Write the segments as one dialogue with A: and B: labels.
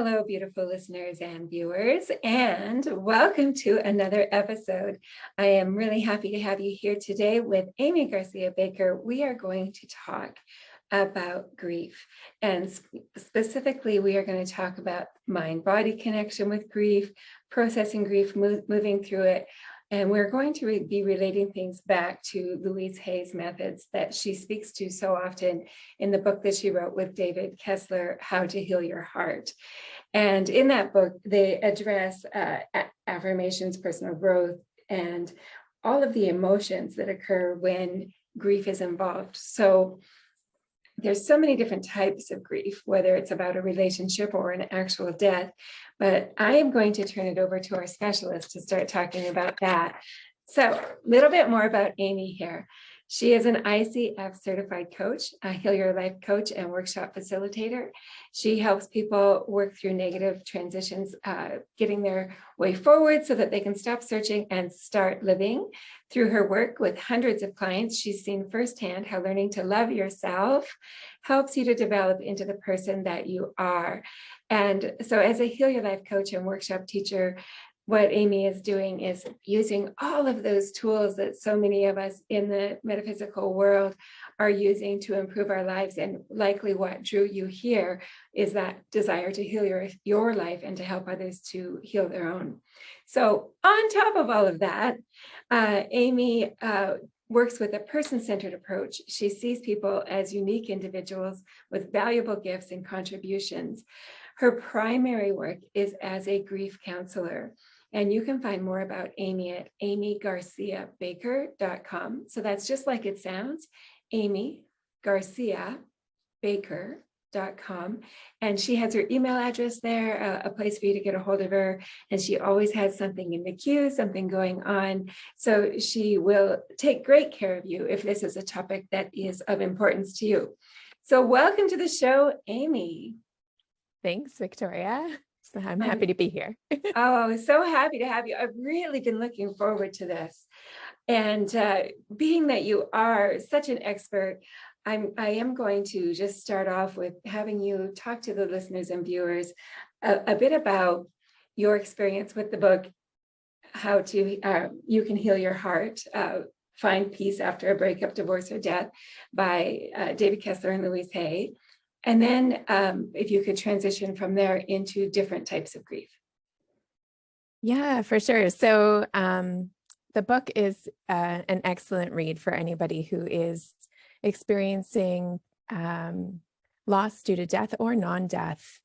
A: Hello, beautiful listeners and viewers, and welcome to another episode. I am really happy to have you here today with Amy Garcia Baker. We are going to talk about grief, and specifically, we are going to talk about mind-body connection with grief, processing grief, moving through it. And we're going to be relating things back to Louise Hay's methods that she speaks to so often in the book that she wrote with David Kessler, How to Heal Your Heart. And in that book, they address affirmations, personal growth, and all of the emotions that occur when grief is involved. So there's so many different types of grief, whether it's about a relationship or an actual death, but I am going to turn it over to our specialist to start talking about that. So a little bit more about Amy here. She is an ICF certified coach, a Heal Your Life coach and workshop facilitator. She helps people work through negative transitions, getting their way forward so that they can stop searching and start living. Through her work with hundreds of clients, she's seen firsthand how learning to love yourself helps you to develop into the person that you are. And so as a Heal Your Life coach and workshop teacher, what Amy is doing is using all of those tools that so many of us in the metaphysical world are using to improve our lives. And likely what drew you here is that desire to heal your life and to help others to heal their own. So on top of all of that, Amy works with a person-centered approach. She sees people as unique individuals with valuable gifts and contributions. Her primary work is as a grief counselor. And you can find more about Amy at amygarciabaker.com. So that's just like it sounds, amygarciabaker.com. And she has her email address there, a place for you to get a hold of her. And she always has something in the queue, something going on. So she will take great care of you if this is a topic that is of importance to you. So welcome to the show, Amy.
B: Thanks, Victoria. So I'm happy to be here.
A: Oh, so happy to have you. I've really been looking forward to this. And being that you are such an expert, I am going to just start off with having you talk to the listeners and viewers a bit about your experience with the book, How to You Can Heal Your Heart, Find Peace After a Breakup, Divorce, or Death by David Kessler and Louise Hay. And then if you could transition from there into different types of grief.
B: Yeah, for sure. So the book is an excellent read for anybody who is experiencing loss due to death or non-death,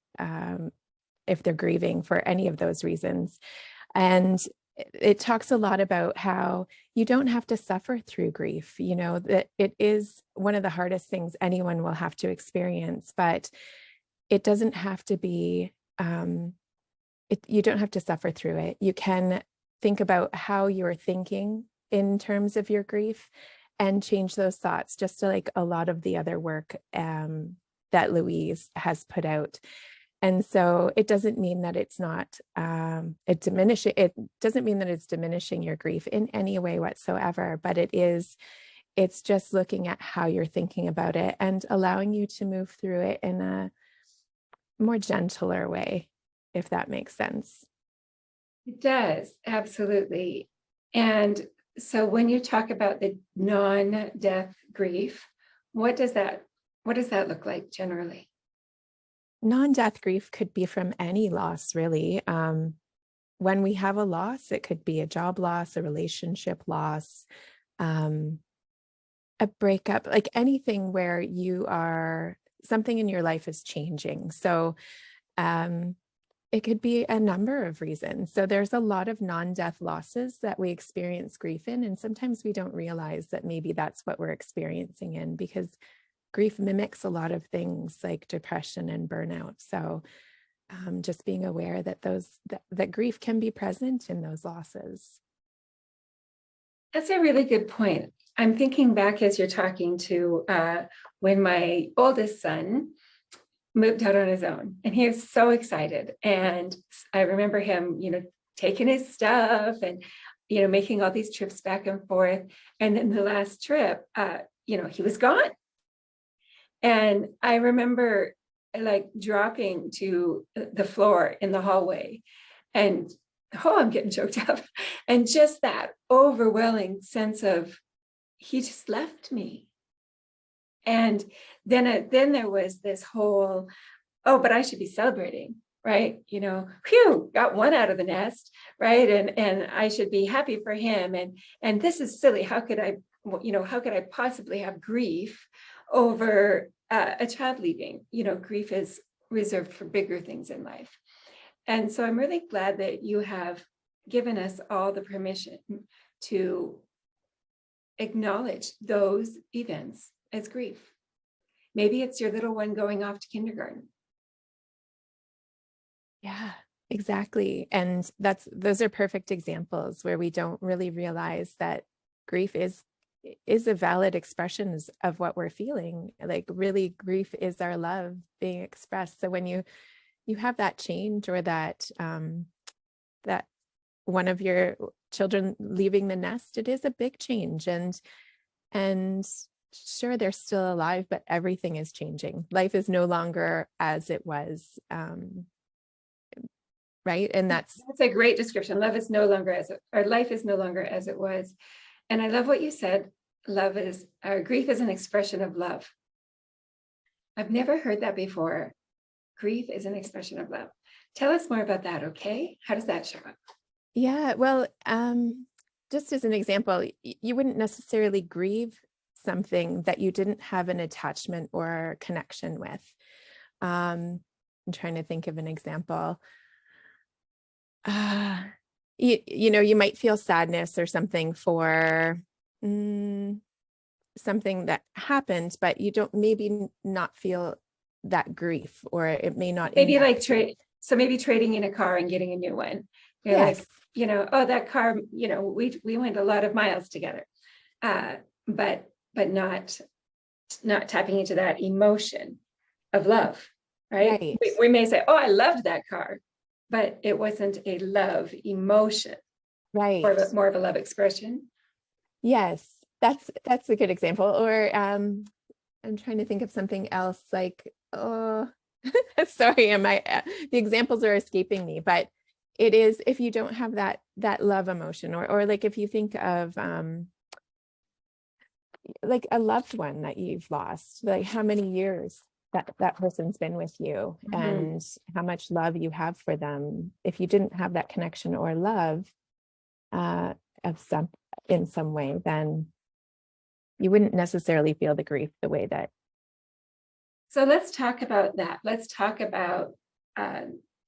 B: if they're grieving for any of those reasons. And it talks a lot about how you don't have to suffer through grief, you know, that it is one of the hardest things anyone will have to experience, but it doesn't have to be, you don't have to suffer through it. You can think about how you're thinking in terms of your grief and change those thoughts, just to like a lot of the other work that Louise has put out. And so it doesn't mean that it's not it doesn't mean that it's diminishing your grief in any way whatsoever, but it's just looking at how you're thinking about it and allowing you to move through it in a more gentler way, if that makes sense.
A: It does, absolutely. And so when you talk about the non-death grief, what does that look like generally?
B: Non-death grief could be from any loss, really. When we have a loss, it could be a job loss, a relationship loss, a breakup, like anything where something in your life is changing. So it could be a number of reasons. So there's a lot of non-death losses that we experience grief in, and sometimes we don't realize that maybe that's what we're experiencing in, because grief mimics a lot of things like depression and burnout. So just being aware that that grief can be present in those losses.
A: That's a really good point. I'm thinking back as you're talking to when my oldest son moved out on his own, and he was so excited. And I remember him, taking his stuff and, making all these trips back and forth. And then the last trip, he was gone. And I remember like dropping to the floor in the hallway, and I'm getting choked up. And just that overwhelming sense of, he just left me. And then there was this whole, but I should be celebrating, right? Phew, got one out of the nest, right? And I should be happy for him. And this is silly. How could I possibly have grief over a child leaving? Grief is reserved for bigger things in life. And so I'm really glad that you have given us all the permission to acknowledge those events as grief. Maybe it's your little one going off to kindergarten.
B: Yeah, exactly. And those are perfect examples where we don't really realize that grief is a valid expression of what we're feeling. Like, really, grief is our love being expressed. So when you have that change, or that that one of your children leaving the nest, it is a big change. And sure, they're still alive, but everything is changing. Life is no longer as it was. Right. And that's
A: a great description. Life is no longer as it was. And I love what you said. Grief is an expression of love. I've never heard that before. Grief is an expression of love. Tell us more about that, okay? How does that show up?
B: Yeah, well, just as an example, you wouldn't necessarily grieve something that you didn't have an attachment or connection with. I'm trying to think of an example. You might feel sadness or something for something that happened, but you don't maybe not feel that grief, or it may not.
A: Maybe like so maybe trading in a car and getting a new one. You're
B: yes.
A: Like, that car, we went a lot of miles together, but not tapping into that emotion of love, right? We may say, I loved that car, but it wasn't a love emotion,
B: right?
A: More of a love expression.
B: Yes, that's a good example. Or I'm trying to think of something else. Like, sorry, the examples are escaping me, but it is, if you don't have that love emotion, or like if you think of like a loved one that you've lost, like how many years that person's been with you, mm-hmm. and how much love you have for them. If you didn't have that connection or love in some way, then you wouldn't necessarily feel the grief the way that.
A: So let's talk about that. Let's talk about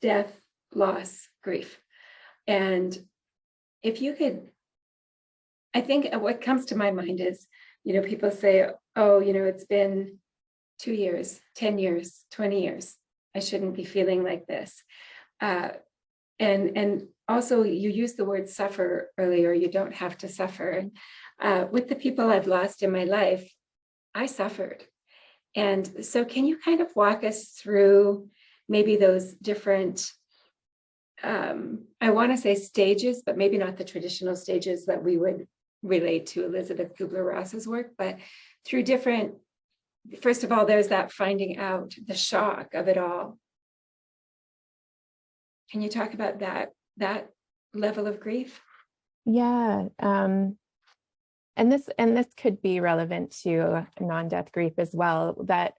A: death, loss, grief. And if you could, I think what comes to my mind is, people say, it's been 2 years, 10 years, 20 years. I shouldn't be feeling like this. And also you used the word suffer earlier. You don't have to suffer. With the people I've lost in my life, I suffered. And so can you kind of walk us through maybe those different, I want to say stages, but maybe not the traditional stages that we would relate to Elizabeth Kubler-Ross's work, but through different, first of all, there's that finding out, the shock of it all. Can you talk about that level of grief?
B: Yeah. And this could be relevant to non-death grief as well, that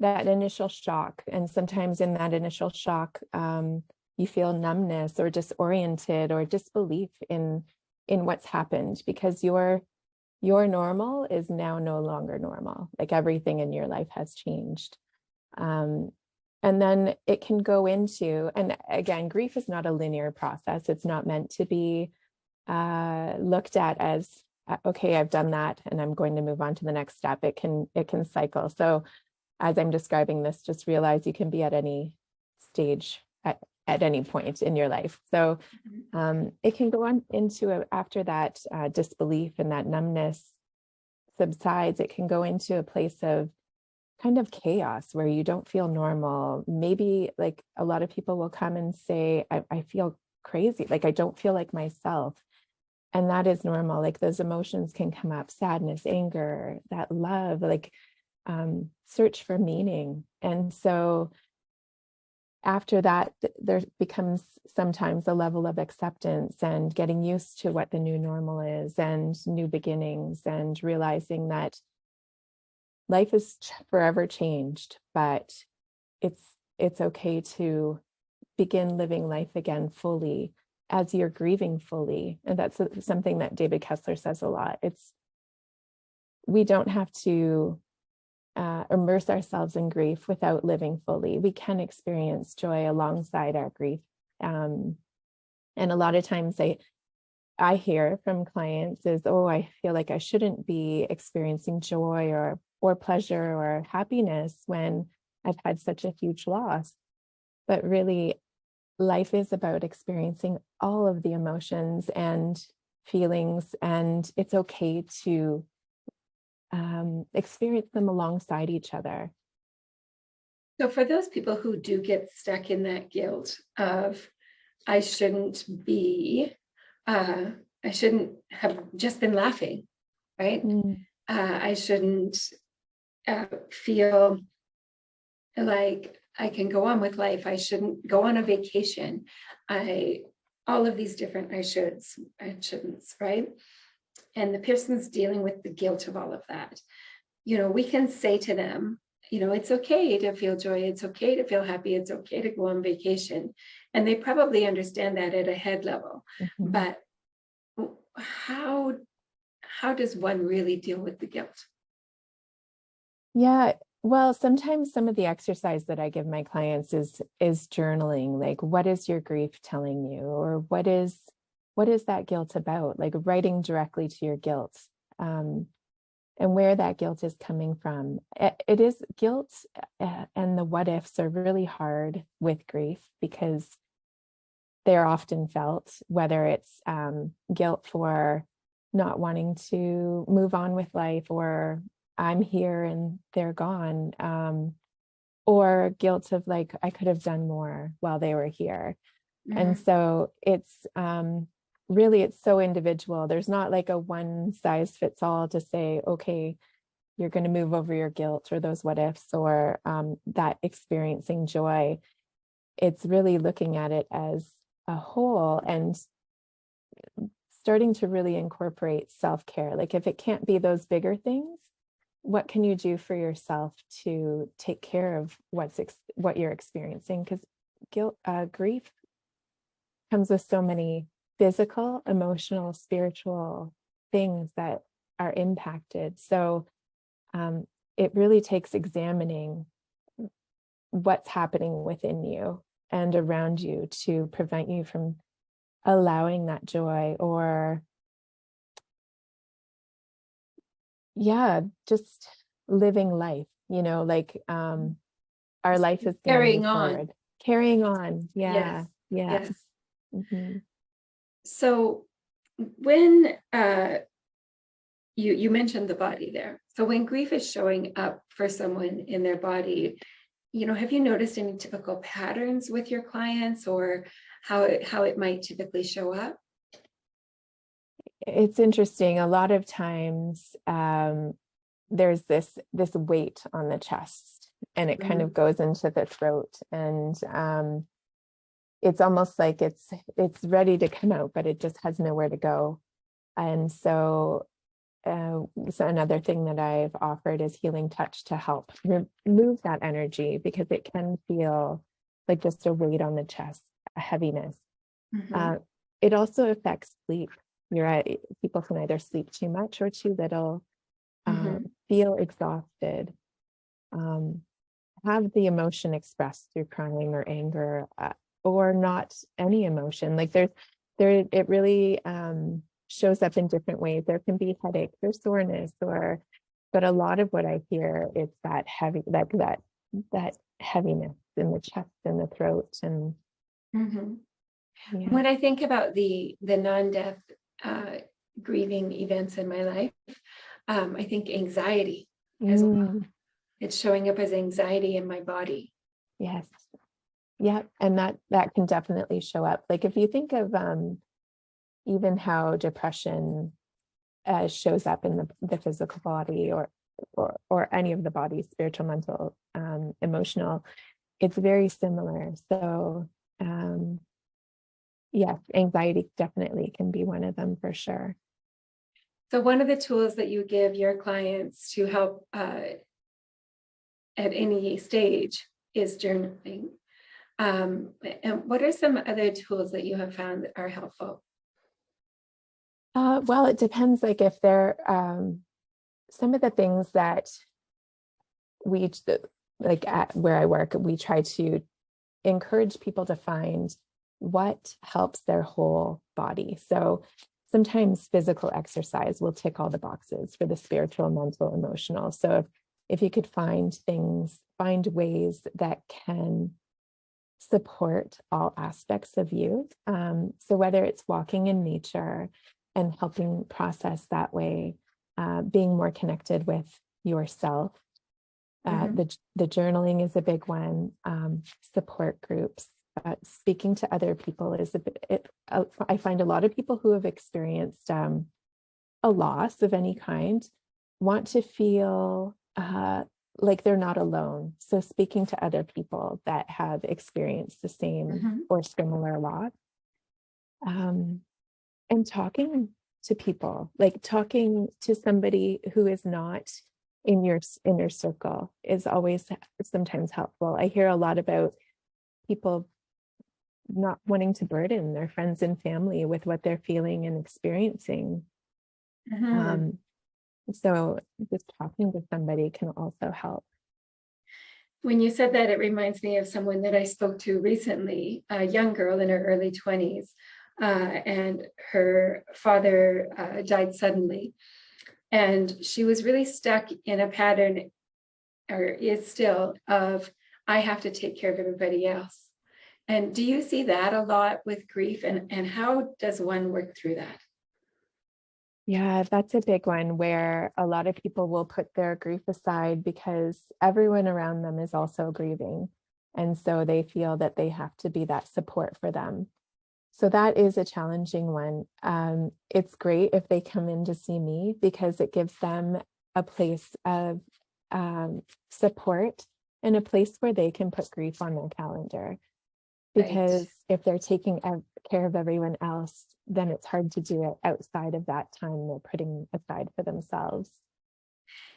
B: initial shock. And sometimes in that initial shock, you feel numbness or disoriented or disbelief in what's happened, because your normal is now no longer normal. Like, everything in your life has changed. And then it can go into, and again, grief is not a linear process. It's not meant to be looked at as, okay, I've done that and I'm going to move on to the next step. It can cycle. So as I'm describing this, just realize you can be at any stage at any point in your life. So it can go on into after that disbelief and that numbness subsides, it can go into a place of kind of chaos where you don't feel normal. Maybe like a lot of people will come and say, I feel crazy. Like, I don't feel like myself. And that is normal. Like, those emotions can come up: sadness, anger, that love, like search for meaning. And so after that, there becomes sometimes a level of acceptance and getting used to what the new normal is and new beginnings, and realizing that life is forever changed, but it's okay to begin living life again fully as you're grieving fully. And that's something that David Kessler says a lot. We don't have to immerse ourselves in grief without living fully. We can experience joy alongside our grief. And a lot of times I hear from clients is, oh, I feel like I shouldn't be experiencing joy or pleasure or happiness when I've had such a huge loss. But really, life is about experiencing all of the emotions and feelings, and it's okay to experience them alongside each other.
A: So for those people who do get stuck in that guilt of, I shouldn't have just been laughing, right? I shouldn't feel like I can go on with life. I shouldn't go on a vacation. All of these different I shouldn'ts, right? And the person's dealing with the guilt of all of that. We can say to them, it's okay to feel joy. It's okay to feel happy. It's okay to go on vacation. And they probably understand that at a head level.
B: Mm-hmm.
A: But how does one really deal with the guilt?
B: Yeah, well, sometimes some of the exercise that I give my clients is journaling. Like, what is your grief telling you? Or what is that guilt about? Like writing directly to your guilt. And where that guilt is coming from. It is guilt, and the what ifs are really hard with grief because they're often felt, whether it's guilt for not wanting to move on with life, or I'm here and they're gone, or guilt of like, I could have done more while they were here. Mm-hmm. And so it's really, it's so individual. There's not like a one size fits all to say, okay, you're going to move over your guilt or those what ifs or that experiencing joy. It's really looking at it as a whole and starting to really incorporate self-care. Like if it can't be those bigger things, what can you do for yourself to take care of what you're experiencing? Because grief comes with so many physical, emotional, spiritual things that are impacted. So it really takes examining what's happening within you and around you to prevent you from allowing that joy or, just living life, like our life is
A: carrying on.
B: Carrying on. Yeah.
A: Yes.
B: Mm-hmm.
A: So when you mentioned the body there. So when grief is showing up for someone in their body, have you noticed any typical patterns with your clients or how it might typically show up?
B: It's interesting. A lot of times there's this weight on the chest and it kind of goes into the throat, and it's almost like it's ready to come out, but it just has nowhere to go. And so another thing that I've offered is healing touch to help remove that energy, because it can feel like just a weight on the chest, a heaviness. Mm-hmm. It also affects sleep. People can either sleep too much or too little, feel exhausted, have the emotion expressed through crying or anger, or not any emotion. Like it really shows up in different ways. There can be headaches or soreness, but a lot of what I hear is that heavy, that heaviness in the chest and the throat. And
A: when I think about the non-death grieving events in my life, I think anxiety as well. It's showing up as anxiety in my body.
B: Yes. Yeah. And that can definitely show up. Like if you think of even how depression shows up in the physical body, or or any of the bodies, spiritual, mental, emotional, it's very similar. So yes, anxiety definitely can be one of them for sure.
A: So one of the tools that you give your clients to help at any stage is journaling. And what are some other tools that you have found that are helpful?
B: Well, it depends. Like if they're some of the things that we like at where I work, we try to encourage people to find what helps their whole body. So sometimes physical exercise will tick all the boxes for the spiritual, mental, emotional. So if you could find ways that can support all aspects of you. So whether it's walking in nature and helping process that way, being more connected with yourself. The journaling is a big one. Support groups, speaking to other people is I find a lot of people who have experienced a loss of any kind want to feel like they're not alone. So speaking to other people that have experienced the same or similar loss, and talking to people, like talking to somebody who is not in your inner circle is always sometimes helpful. I hear a lot about people not wanting to burden their friends and family with what they're feeling and experiencing. So just talking to somebody can also help.
A: When you said that, it reminds me of someone that I spoke to recently, a young girl in her early 20s, and her father died suddenly. And she was really stuck in a pattern, or is still, of I have to take care of everybody else. And do you see that a lot with grief? And how does one work through that?
B: Yeah, that's a big one where a lot of people will put their grief aside because everyone around them is also grieving. And so they feel that they have to be that support for them. So that is a challenging one. It's great if they come in to see me because it gives them a place of support and a place where they can put grief on their calendar. Because if they're taking care of everyone else, then it's hard to do it outside of that time they're putting aside for themselves.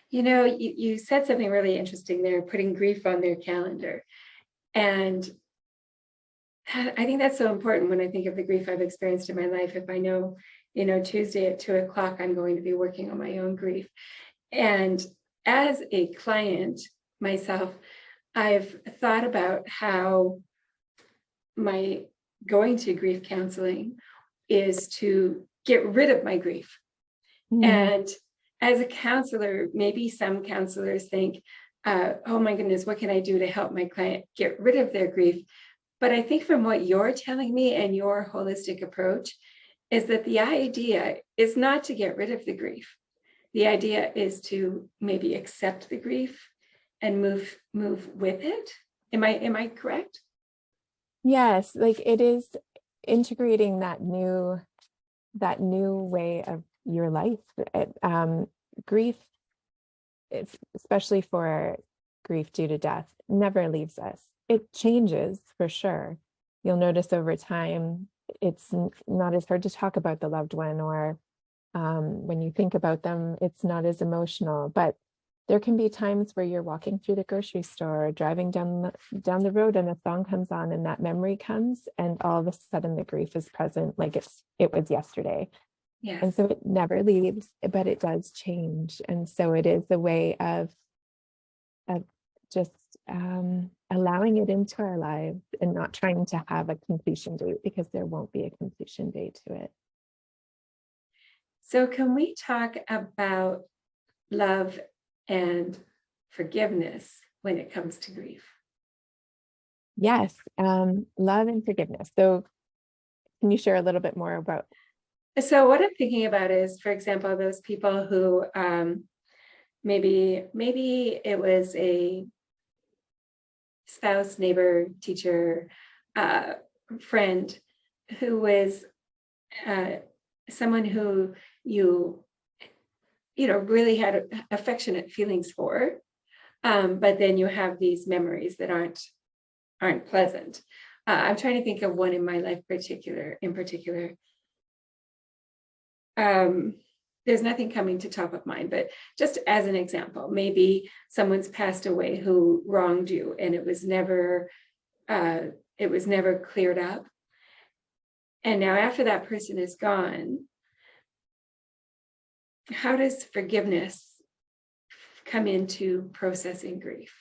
A: You know, you said something really interesting there, putting grief on their calendar. And I think that's so important when I think of the grief I've experienced in my life. If I know, Tuesday at 2:00, I'm going to be working on my own grief. And as a client myself, I've thought about how my going to grief counseling is to get rid of my grief. And as a counselor, maybe some counselors think, oh my goodness, what can I do to help my client get rid of their grief? But I think from what you're telling me and your holistic approach is that the idea is not to get rid of the grief. The idea is to maybe accept the grief and move with it. Am I correct?
B: Yes, like it is integrating that new way of your life. Grief, especially for grief due to death, never leaves us. It changes for sure. You'll notice over time, it's not as hard to talk about the loved one, or when you think about them, it's not as emotional. But there can be times where you're walking through the grocery store, or driving down the road, and a song comes on, and that memory comes, and all of a sudden the grief is present, like it was yesterday.
A: Yes.
B: And so it never leaves, but it does change. And so it is a way of just allowing it into our lives and not trying to have a completion date, because there won't be a completion date to it.
A: So can we talk about love and forgiveness when it comes to grief?
B: Yes, love and forgiveness. So can you share a little bit more about?
A: So what I'm thinking about is, for example, those people who maybe it was a spouse, neighbor, teacher, friend who was someone who you really had affectionate feelings for, but then you have these memories that aren't pleasant. I'm trying to think of one in my life in particular. There's nothing coming to top of mind, but just as an example, maybe someone's passed away who wronged you, and it was never cleared up. And now after that person is gone, how does forgiveness come into processing grief?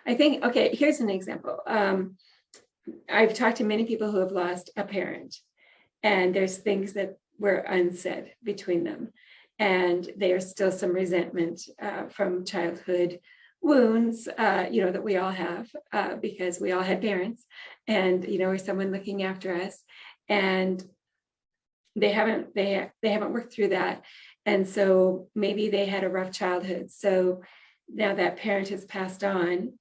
A: I think, okay, here's an example. I've talked to many people who have lost a parent, and there's things that were unsaid between them. And there's still some resentment from childhood wounds, that we all have, because we all had parents, and, or someone looking after us, and they haven't worked through that. And so maybe they had a rough childhood. So now that parent has passed on,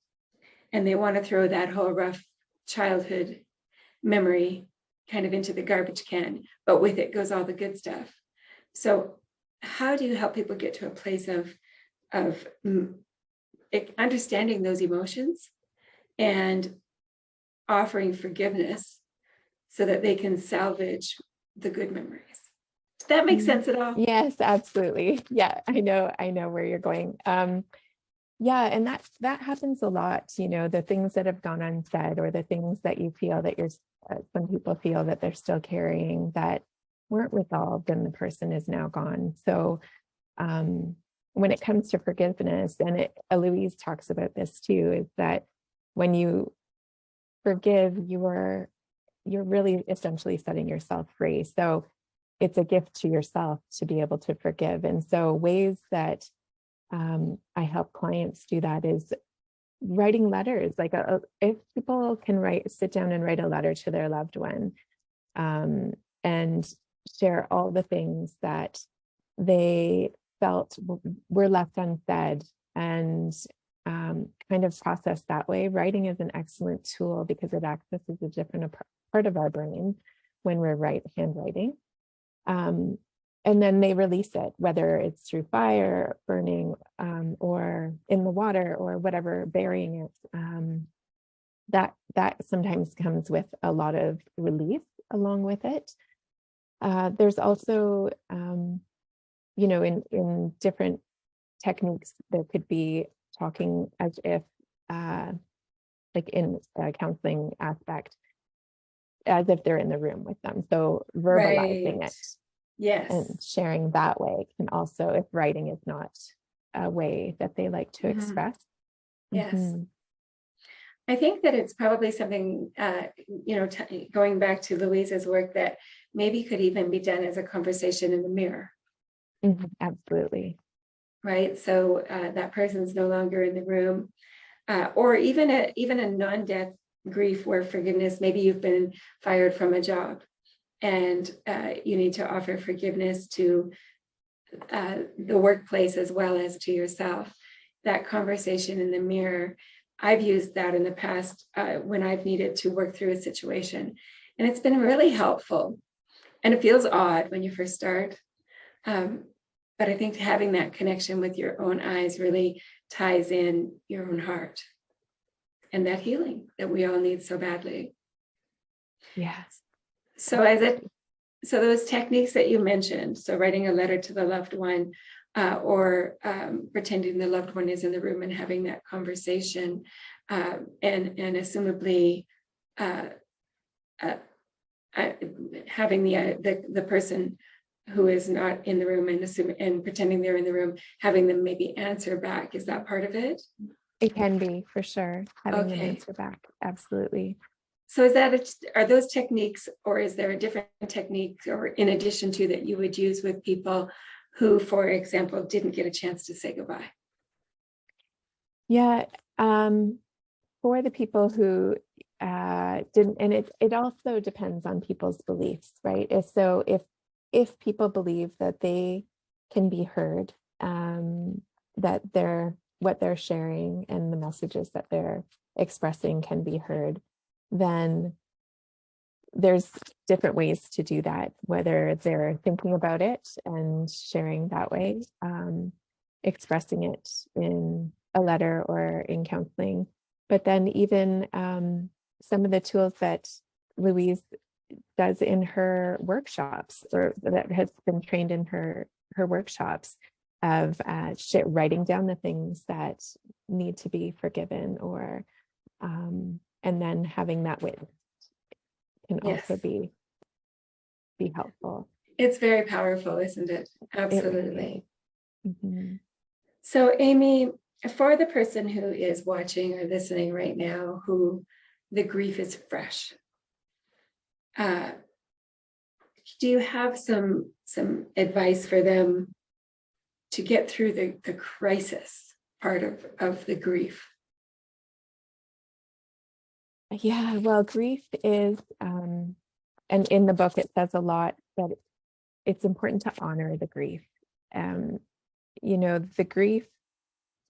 A: and they want to throw that whole rough childhood memory kind of into the garbage can, but with it goes all the good stuff. So how do you help people get to a place of understanding those emotions and offering forgiveness so that they can salvage the good memories? Does that make sense at all?
B: Yes, absolutely. Yeah, I know where you're going. Yeah, and that happens a lot, the things that have gone unsaid, or the things that you feel that some people feel that they're still carrying that weren't resolved and the person is now gone. So when it comes to forgiveness, and Louise talks about this too, is that when you forgive, you're really essentially setting yourself free. So it's a gift to yourself to be able to forgive. And so ways that I help clients do that is writing letters. Like if people can sit down and write a letter to their loved one, and share all the things that they felt were left unsaid, and kind of process that way. Writing is an excellent tool because it accesses a different part of our brain when we're handwriting. And then they release it, whether it's through fire, burning, or in the water, or whatever, burying it. That sometimes comes with a lot of relief along with it. There's also, in different techniques, there could be talking as if, like in a counseling aspect, as if they're in the room with them. So verbalizing it.
A: Yes.
B: And sharing that way can also, if writing is not a way that they like to express.
A: Yes. I think that it's probably something, going back to Louise's work, that maybe could even be done as a conversation in the mirror.
B: Absolutely.
A: Right. So that person's no longer in the room, or even a non-death grief where forgiveness, maybe you've been fired from a job, and you need to offer forgiveness to the workplace as well as to yourself. That conversation in the mirror, I've used that in the past when I've needed to work through a situation, and it's been really helpful. And it feels odd when you first start, but I think having that connection with your own eyes really ties in your own heart and that healing that we all need so badly.
B: Yes.
A: So those techniques that you mentioned, so writing a letter to the loved one, or pretending the loved one is in the room and having that conversation, and assumably having the person who is not in the room and pretending they're in the room, having them maybe answer back. Is that part of it?
B: It can be, for sure, having them answer back. Absolutely.
A: So are those techniques, or is there a different technique, or in addition to, that you would use with people who, for example, didn't get a chance to say goodbye?
B: Yeah, for the people who didn't, and it also depends on people's beliefs, right? If people believe that they can be heard, that what they're sharing and the messages that they're expressing can be heard, then there's different ways to do that, whether they're thinking about it and sharing that way, expressing it in a letter or in counseling. But then even some of the tools that Louise does in her workshops, or that has been trained in her workshops, of writing down the things that need to be forgiven, or and then having that witness can
A: Yes.
B: also be helpful.
A: It's very powerful, isn't it?
B: It
A: Absolutely.
B: really is.
A: So, Amy, for the person who is watching or listening right now, who the grief is fresh, do you have some advice for them to get through the crisis part of the grief?
B: Yeah, well, grief is, and in the book it says a lot that it's important to honor the grief. The grief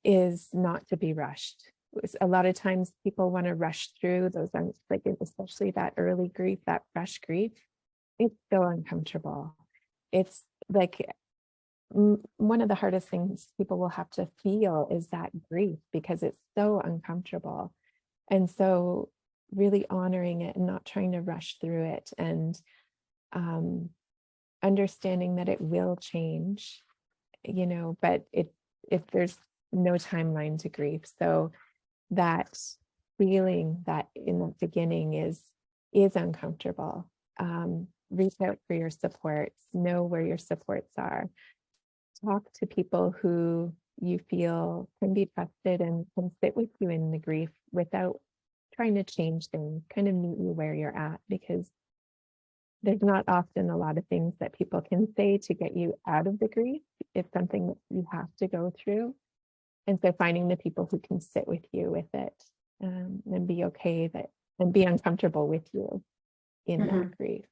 B: is not to be rushed. A lot of times people want to rush through those, like especially that early grief, that fresh grief. It's so uncomfortable. It's like one of the hardest things people will have to feel is that grief, because it's so uncomfortable. And so really honoring it and not trying to rush through it, and understanding that it will change, but if there's no timeline to grief. So that feeling that in the beginning is uncomfortable. Reach out for your supports, know where your supports are. Talk to people who you feel can be trusted and can sit with you in the grief without trying to change things, kind of meet you where you're at, because there's not often a lot of things that people can say to get you out of the grief. It's something that you have to go through. And so finding the people who can sit with you with it, and be okay and be uncomfortable with you in that grief.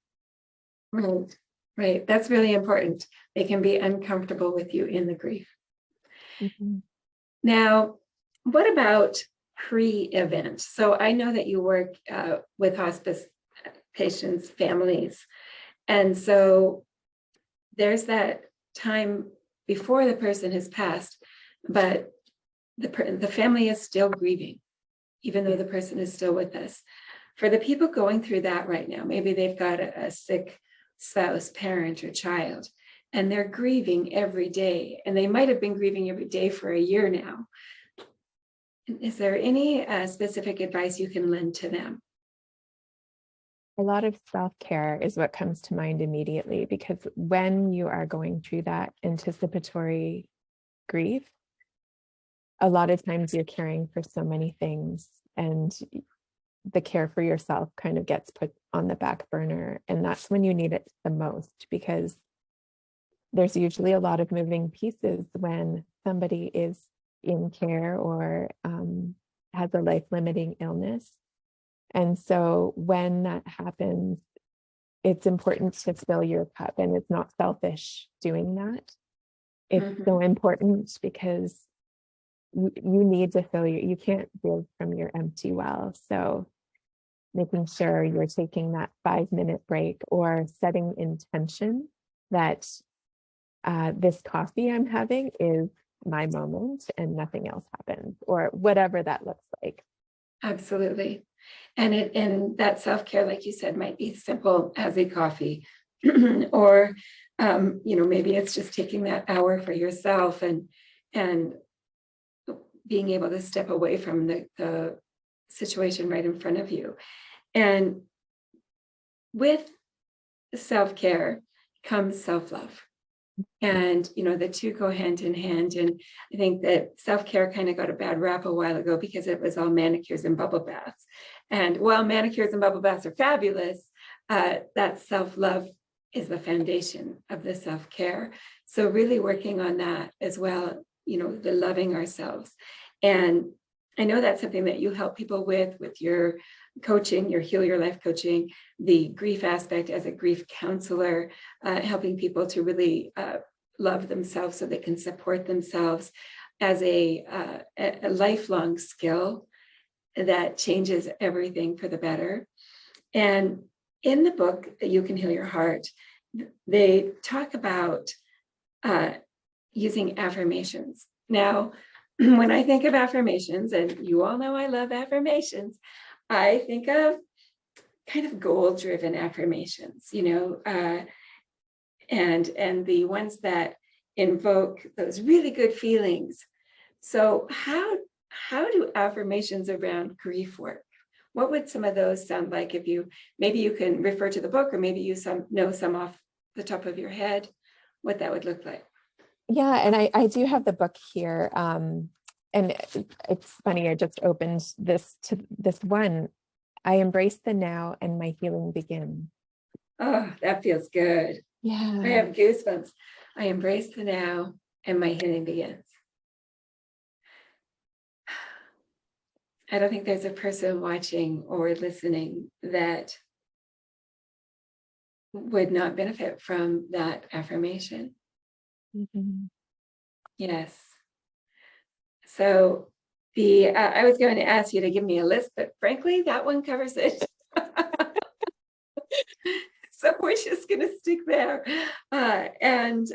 A: Right. That's really important. They can be uncomfortable with you in the grief. Now, what about pre-event? So I know that you work with hospice patients, families. And so there's that time before the person has passed, but the family is still grieving, even though the person is still with us. For the people going through that right now, maybe they've got a sick spouse, parent, or child, and they're grieving every day, and they might have been grieving every day for a year now. Is there any specific advice you can lend to them?
B: A lot of self-care is what comes to mind immediately, because when you are going through that anticipatory grief, a lot of times you're caring for so many things, and the care for yourself kind of gets put on the back burner. And that's when you need it the most, because there's usually a lot of moving pieces when somebody is in care or has a life-limiting illness. And so when that happens, it's important to fill your cup, and it's not selfish doing that. It's so important, because you need to you can't give from your empty well. So making sure you're taking that 5-minute break, or setting intention that this coffee I'm having is my moment and nothing else happens, or whatever that looks like.
A: Absolutely. And that self-care, like you said, might be simple as a coffee, or maybe it's just taking that hour for yourself and being able to step away from the situation right in front of you. And with self-care comes self-love. And, the two go hand in hand. And I think that self-care kind of got a bad rap a while ago, because it was all manicures and bubble baths. And while manicures and bubble baths are fabulous, that self-love is the foundation of the self-care. So really working on that as well, the loving ourselves. And I know that's something that you help people with your coaching, your Heal Your Life coaching, the grief aspect as a grief counselor, helping people to really love themselves so they can support themselves as a lifelong skill that changes everything for the better. And in the book, You Can Heal Your Heart, they talk about using affirmations. Now, when I think of affirmations, and you all know I love affirmations, I think of kind of goal-driven affirmations, and the ones that invoke those really good feelings. So how do affirmations around grief work? What would some of those sound like? If maybe you can refer to the book, or maybe you know some off the top of your head, what that would look like.
B: Yeah, and I do have the book here. And it's funny, I just opened this one. I embrace the now and my healing begins.
A: Oh, that feels good.
B: Yeah.
A: I have goosebumps. I embrace the now and my healing begins. I don't think there's a person watching or listening that would not benefit from that affirmation.
B: Mm-hmm.
A: Yes. So I was going to ask you to give me a list, but frankly, that one covers it. So we're just going to stick there. And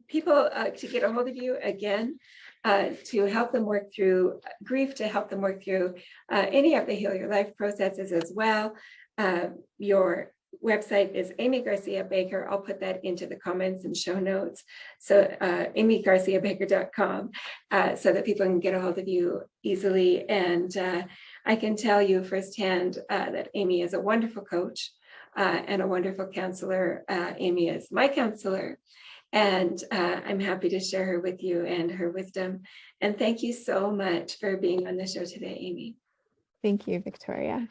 A: people, to get a hold of you again, to help them work through grief, to help them work through any of the Heal Your Life processes as well. Your website is Amy Garcia Baker. I'll put that into the comments and show notes. So amygarciabaker.com, so that people can get a hold of you easily. And I can tell you firsthand that Amy is a wonderful coach and a wonderful counselor. Amy is my counselor. And I'm happy to share her with you and her wisdom. And thank you so much for being on the show today, Amy.
B: Thank you, Victoria.